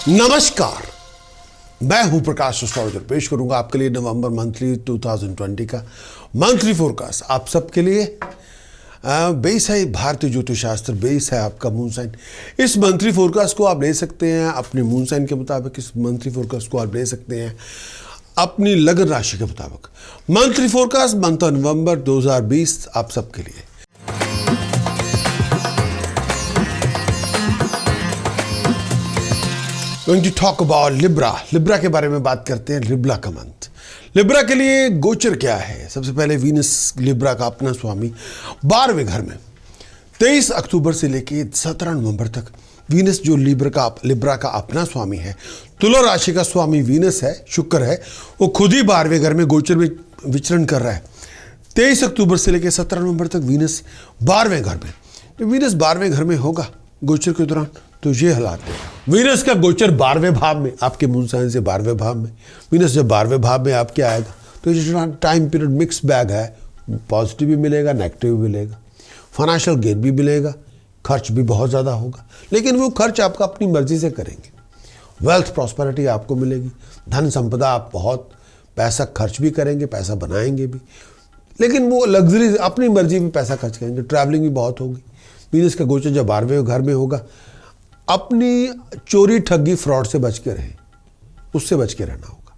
नमस्कार, मैं हूं प्रकाश एस्ट्रोलॉजर। पेश करूंगा आपके लिए नवंबर मंथली 2020 का मंथली फोरकास्ट। आप सबके लिए बेस है भारतीय ज्योतिष शास्त्र, बेस है आपका मून साइन। इस मंथली फोरकास्ट को आप ले सकते हैं अपने मून साइन के मुताबिक। इस मंथली फोरकास्ट को आप ले सकते हैं अपनी लगन राशि के मुताबिक। Monthly forecast month of November 2020 आप सबके लिए। Going to talk about Libra. Libra के बारे में बात करते हैं। लिब्रा का मंथ, लिब्रा के लिए गोचर क्या है। सबसे पहले वीनस लिब्रा का अपना स्वामी 12वें घर में 23 अक्टूबर से लेकर 17 नवंबर तक। वीनस जो लिब्रा का अपना स्वामी है, तुला राशि का स्वामी वीनस है, शुक्र है, वो खुद ही 12वें घर में गोचर में विचरण कर रहा है। 23 अक्टूबर से लेकर 17 नवंबर तक वीनस 12वें घर में। तो वीनस 12वें घर में होगा गोचर के दौरान, तो ये हालात है। वीनस का गोचर 12वें भाव में, आपके मून साइन से 12वें भाव में। वीनस जब 12वें भाव में आपके आएगा तो ये टाइम पीरियड मिक्स बैग है। पॉजिटिव भी मिलेगा, नेगेटिव भी मिलेगा, फाइनेंशियल गेन भी मिलेगा, खर्च भी बहुत ज़्यादा होगा, लेकिन वो खर्च आपका अपनी मर्जी से करेंगे। वेल्थ प्रॉस्पेरिटी आपको मिलेगी, धन संपदा, आप बहुत पैसा खर्च भी करेंगे, पैसा बनाएंगे भी, लेकिन वो लग्जरी अपनी मर्जी में पैसा खर्च करेंगे। ट्रैवलिंग भी बहुत होगी। वीनस का गोचर जब 12वें घर में होगा, अपनी चोरी ठगी फ्रॉड से बच के रहें, उससे बच के रहना होगा।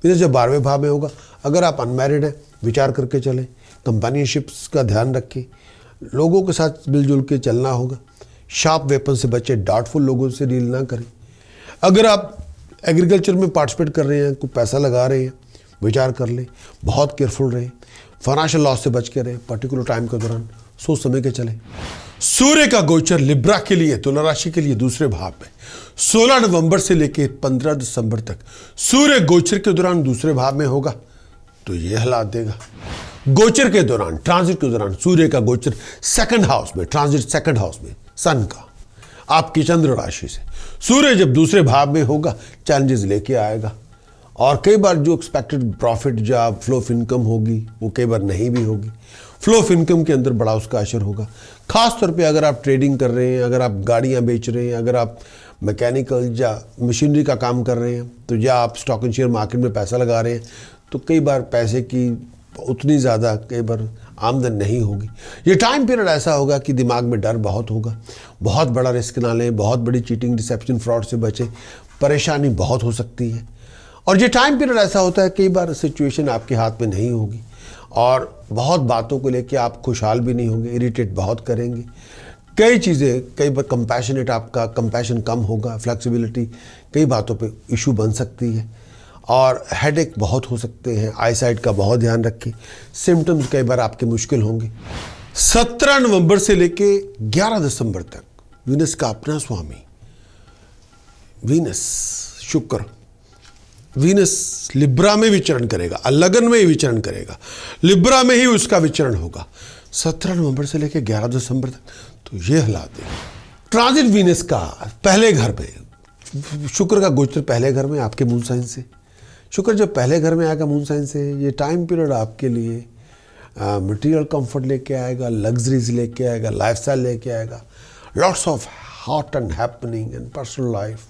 वीनस जब 12वें भाव में होगा, अगर आप अनमैरिड हैं विचार करके चलें, कंपेनियनशिप्स का ध्यान रखें, लोगों के साथ मिलजुल के चलना होगा, शार्प वेपन से बचें, डाउटफुल लोगों से डील ना करें। अगर आप एग्रीकल्चर में पार्टिसिपेट कर रहे हैं, कोई पैसा लगा रहे हैं, विचार कर लें, बहुत केयरफुल रहें, फाइनेंशियल लॉस से बच के रहें। पर्टिकुलर टाइम के दौरान सोच समझ के चलें। सूर्य का गोचर लिब्रा के लिए, तुला राशि के लिए दूसरे भाव में 16 नवंबर से लेकर 15 दिसंबर तक सूर्य गोचर के दौरान दूसरे भाव में होगा, तो ये हालात देगा। गोचर के दौरान, ट्रांजिट के दौरान सूर्य का गोचर सेकंड हाउस में, ट्रांजिट सेकंड हाउस में सन का, आपकी चंद्र राशि से। सूर्य जब दूसरे भाव में होगा, चैलेंजेस लेके आएगा, और कई बार जो एक्सपेक्टेड प्रॉफिट या फ्लो ऑफ इनकम होगी वो कई बार नहीं भी होगी। फ्लो ऑफ इनकम के अंदर बड़ा उसका असर होगा। खास तौर पे अगर आप ट्रेडिंग कर रहे हैं, अगर आप गाड़ियां बेच रहे हैं, अगर आप मैकेनिकल या मशीनरी का काम कर रहे हैं, तो या आप स्टॉक एंड शेयर मार्केट में पैसा लगा रहे हैं, तो कई बार पैसे की उतनी ज़्यादा कई बार आमदन नहीं होगी। ये टाइम पीरियड ऐसा होगा कि दिमाग में डर बहुत होगा, बहुत बड़ा रिस्क ना लें, बहुत बड़ी चीटिंग, डिसेप्शन, फ्रॉड से बचें, परेशानी बहुत हो सकती है। और ये टाइम पीरियड ऐसा होता है कई बार सिचुएशन आपके हाथ में नहीं होगी, और बहुत बातों को लेके आप खुशहाल भी नहीं होंगे, इरिटेट बहुत करेंगे। कई चीज़ें, कई बार कंपैशनेट, आपका कंपैशन कम होगा, फ्लेक्सिबिलिटी कई बातों पे इशू बन सकती है, और हेडेक बहुत हो सकते हैं। आई साइट का बहुत ध्यान रखें। सिम्टम्स कई बार आपके मुश्किल होंगे। 17 नवंबर से लेके 11 दिसंबर तक वीनस का अपना स्वामी वीनस, शुक्र, वीनस लिब्रा में विचरण करेगा, लगन में ही विचरण करेगा, लिब्रा में ही उसका विचरण होगा 17 नवंबर से लेकर 11 दिसंबर तक। तो ये हालात है। ट्रांजिट वीनस का पहले घर में, शुक्र का गोचर पहले घर में आपके मून साइन से। शुक्र जब पहले घर में आएगा मून साइन से, ये टाइम पीरियड आपके लिए मटेरियल कंफर्ट लेके आएगा, लग्जरीज लेके आएगा, लाइफस्टाइल लेके आएगा, lots of hot and happening and personal life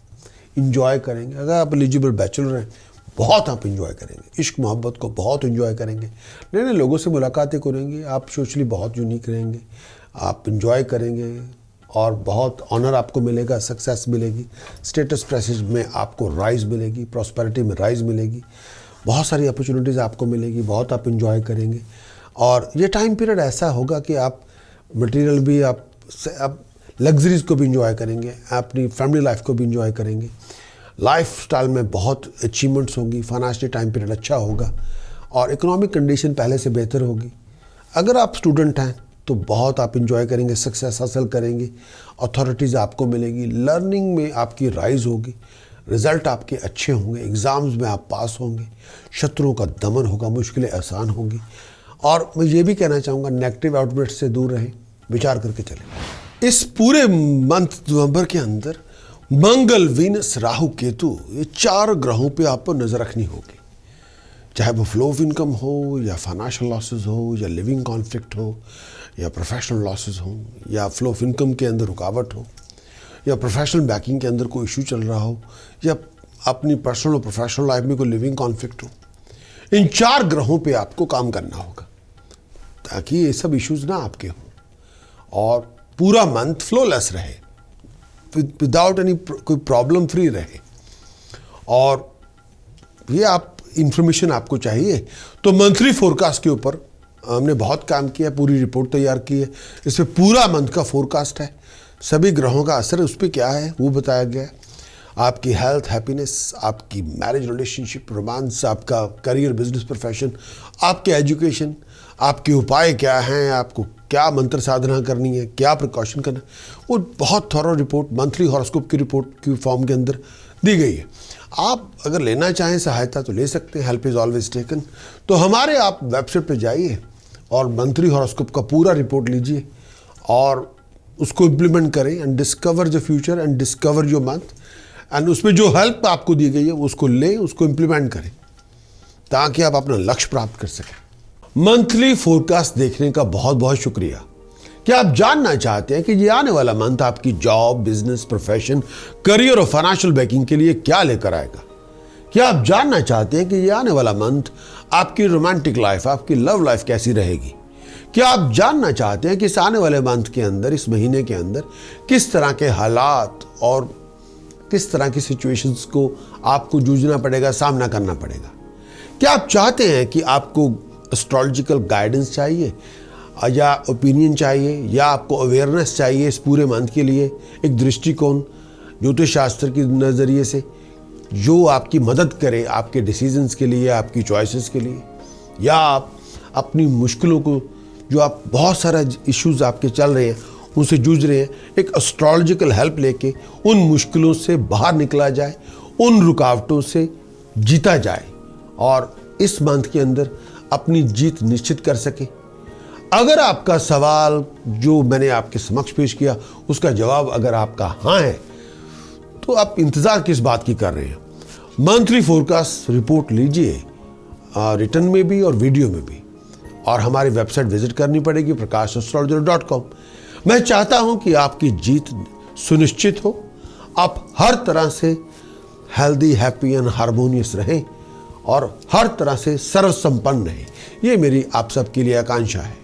enjoy करेंगे। अगर आप एलिजिबल बैचलर हैं, बहुत आप इंजॉय करेंगे, इश्क मोहब्बत को बहुत इंजॉय करेंगे, नए नए लोगों से मुलाकातें करेंगे, आप सोशली बहुत यूनिक रहेंगे, आप इंजॉय करेंगे, और बहुत ऑनर आपको मिलेगा, सक्सेस मिलेगी, स्टेटस प्रेस्टीज में आपको राइज मिलेगी, प्रॉस्पेरिटी में राइज मिलेगी, बहुत सारी अपॉर्चुनिटीज़ आपको मिलेगी, बहुत आप इंजॉय करेंगे। और ये टाइम पीरियड ऐसा होगा कि आप मटेरियल भी, आप लग्जरीज को भी इंजॉय करेंगे, अपनी फैमिली लाइफ को भी इंजॉय करेंगे, लाइफ स्टाइल में बहुत अचीवमेंट्स होंगी, फाइनेंशियल टाइम पीरियड अच्छा होगा, और इकोनॉमिक कंडीशन पहले से बेहतर होगी। अगर आप स्टूडेंट हैं तो बहुत आप इंजॉय करेंगे, सक्सेस हासिल करेंगे, अथॉरिटीज़ आपको मिलेगी, लर्निंग में आपकी राइज होगी, रिजल्ट आपके अच्छे होंगे, एग्ज़ाम्स में आप पास होंगे, शत्रुओं का दमन होगा, मुश्किलें आसान होंगी। और मैं ये भी कहना चाहूँगा, नेगेटिव आउटब्रेट से दूर रहें, विचार करके चलें। इस पूरे मंथ नवंबर के अंदर मंगल, वीनस, राहु, केतु, ये 4 ग्रहों पे आपको नज़र रखनी होगी। चाहे वो फ्लो ऑफ इनकम हो, या फाइनेंशियल लॉसेस हो, या लिविंग कॉन्फ्लिक्ट हो, या प्रोफेशनल लॉसेस हो, या फ्लो ऑफ इनकम के अंदर रुकावट हो, या प्रोफेशनल बैकिंग के अंदर कोई इशू चल रहा हो, या अपनी पर्सनल और प्रोफेशनल लाइफ में कोई लिविंग कॉन्फ्लिक्ट हो, इन 4 ग्रहों पे आपको काम करना होगा ताकि ये सब इश्यूज ना आपके हों और पूरा मंथ फ्लोलेस रहे, विदाउट एनी कोई प्रॉब्लम फ्री रहे। और ये आप इंफॉर्मेशन आपको चाहिए तो मंथली फोरकास्ट के ऊपर हमने बहुत काम किया, पूरी रिपोर्ट तैयार की है। इसमें पूरा मंथ का फोरकास्ट है, सभी ग्रहों का असर उस पर क्या है वो बताया गया है। आपकी हेल्थ, हैप्पीनेस, आपकी मैरिज रिलेशनशिप, रोमांस, आपका करियर, बिजनेस, प्रोफेशन, आपके एजुकेशन, आपके उपाय क्या हैं, आपको क्या मंत्र साधना करनी है, क्या प्रिकॉशन करना है, वो बहुत थॉरो रिपोर्ट मंथली हॉरोस्कोप की रिपोर्ट की फॉर्म के अंदर दी गई है। आप अगर लेना चाहें सहायता तो ले सकते हैं, हेल्प इज़ ऑलवेज टेकन। तो हमारे आप वेबसाइट पे जाइए और मंथली हॉरोस्कोप का पूरा रिपोर्ट लीजिए और उसको इम्प्लीमेंट करें and discover the future and discover your month. And उसमें जो हेल्प आपको दी गई है उसको लें, उसको इम्प्लीमेंट करें ताकि आप अपना लक्ष्य प्राप्त कर सकें। मंथली फोरकास्ट देखने का बहुत बहुत शुक्रिया। क्या आप जानना चाहते हैं कि ये आने वाला मंथ आपकी जॉब, बिजनेस, प्रोफेशन, करियर और फाइनेंशियल बैकिंग के लिए क्या लेकर आएगा? क्या आप जानना चाहते हैं कि ये आने वाला मंथ आपकी रोमांटिक लाइफ, आपकी लव लाइफ कैसी रहेगी? क्या आप जानना चाहते हैं कि इस आने वाले मंथ के अंदर, इस महीने के अंदर किस तरह के हालात और किस तरह की सिचुएशंस को आपको जूझना पड़ेगा, सामना करना पड़ेगा? क्या आप चाहते हैं कि आपको एस्ट्रोलॉजिकल गाइडेंस चाहिए या ओपिनियन चाहिए, या आपको अवेयरनेस चाहिए इस पूरे मंथ के लिए, एक दृष्टिकोण ज्योतिष शास्त्र के नज़रिए से जो आपकी मदद करे आपके डिसीजंस के लिए, आपकी चॉइसेस के लिए, या आप अपनी मुश्किलों को, जो आप बहुत सारा इश्यूज आपके चल रहे हैं उनसे जूझ रहे हैं, एक एस्ट्रोलॉजिकल हेल्प लेके उन मुश्किलों से बाहर निकला जाए, उन रुकावटों से जीता जाए और इस मंथ के अंदर अपनी जीत निश्चित कर सके। अगर आपका सवाल जो मैंने आपके समक्ष पेश किया उसका जवाब अगर आपका हाँ है तो आप इंतज़ार किस बात की कर रहे हैं? मंथली फोरकास्ट रिपोर्ट लीजिए, रिटर्न में भी और वीडियो में भी, और हमारी वेबसाइट विजिट करनी पड़ेगी prakash.astrologer.com। मैं चाहता हूं कि आपकी जीत सुनिश्चित हो, आप हर तरह से हेल्दी, हैप्पी एंड हार्मोनियस रहें और हर तरह से सर्वसंपन्न रहें। ये मेरी आप सबके लिए आकांक्षा है।